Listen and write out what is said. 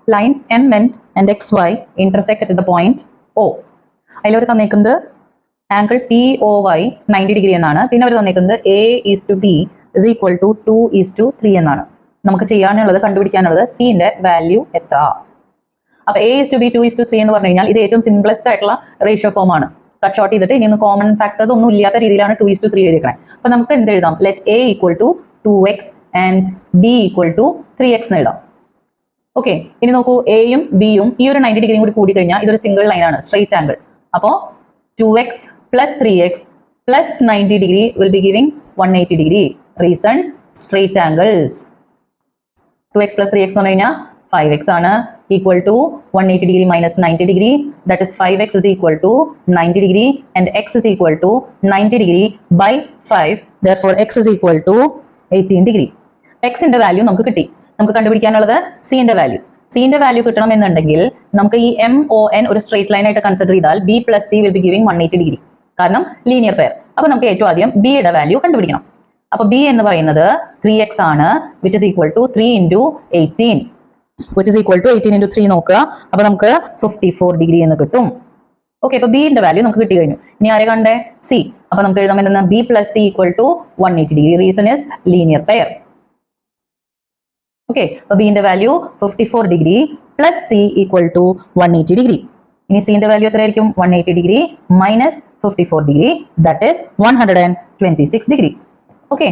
lines M and XY intersect at the point O. അതിലവർ തന്നേക്കുന്നത് angle POY 90 degree എന്നാണ്. പിന്നെ അവർ തന്നേക്കുന്നത് A:B is equal to 2:3 എന്നാണ്. നമുക്ക് ചെയ്യാനുള്ളത് കണ്ടുപിടിക്കാനുള്ളത് സിന്റെ വാല്യൂ എത്ര. അപ്പൊ A:B 2:3 എന്ന് പറഞ്ഞു കഴിഞ്ഞാൽ ഇത് ഏറ്റവും സിംപ്ലസ്റ്റ് ആയിട്ടുള്ള റേഷ്യോ ഫോം ആണ്. കട്ട് ഷോർട്ട് ചെയ്തിട്ട് ഇനി കോമൺ ഫാക്ടേഴ്സ് ഒന്നും ഇല്ലാത്ത രീതിയിലാണ് 2:3 എഴുതിയിരിക്കുന്നത്. അപ്പൊ നമുക്ക് എന്ത് എഴുതാം? Let A equal to 2x and B equal to 3x എന്ന് എഴുതാം. ഓക്കെ, ഇനി നോക്കൂ, എയും ബിയും ഈ ഒരു 90 ഡിഗ്രിയും കൂടി കഴിഞ്ഞാൽ ഇതൊരു സിംഗിൾ ലൈൻ ആണ്, സ്ട്രെയിറ്റ് ആംഗിൾ. അപ്പോൾ 2x plus 3x plus 90 degree will be giving 180 degree. Reason, straight angles. 2x plus 3x എന്ന് പറഞ്ഞു കഴിഞ്ഞാൽ 5x ആണ്, equal to 180 degree minus 90 degree. That is 5x is equal to 90 degree and x is equal to 90 degree by 5. Therefore, x is equal to 18 degree. x ന്റെ value നമുക്ക് കിട്ടി. നമുക്ക് കണ്ടുപിടിക്കാനുള്ളത് സിന്റെ value. സിന്റെ വാല്യൂ കിട്ടണമെന്നുണ്ടെങ്കിൽ നമുക്ക് ഈ MON ഒരു സ്ട്രെയിറ്റ് ലൈൻ ആയിട്ട് കൺസിഡർ ചെയ്താൽ B plus C will be giving 180 degree. കാരണം ലീനിയർ പെയർ. അപ്പൊ നമുക്ക് ഏറ്റവും ആദ്യം B യുടെ വാല്യൂ കണ്ടുപിടിക്കണം. അപ്പൊ B എന്ന് പറയുന്നത് 3x ആണ്, which is equal to 3 into 18, which is equal to 18 into 3 നോക്കുക. അപ്പൊ നമുക്ക് 54 ഡിഗ്രി എന്ന് കിട്ടും. ഓക്കെ, അപ്പൊ B ന്റെ വാല്യൂ നമുക്ക് കിട്ടി കഴിഞ്ഞു. ഇനി ആരെ കണ്ടേ? C. അപ്പൊ നമുക്ക് എഴുതാൻ പറ്റുന്ന B plus C equal to 180 degree. Reason is linear pair. Okay, അപ്പൊ B ന്റെ value 54 degree plus C equal to 180 degree. ഇനി C ന്റെ വാല്യൂ എത്രയായിരിക്കും? 180 degree minus 54 degree, that is 126 degree. Okay.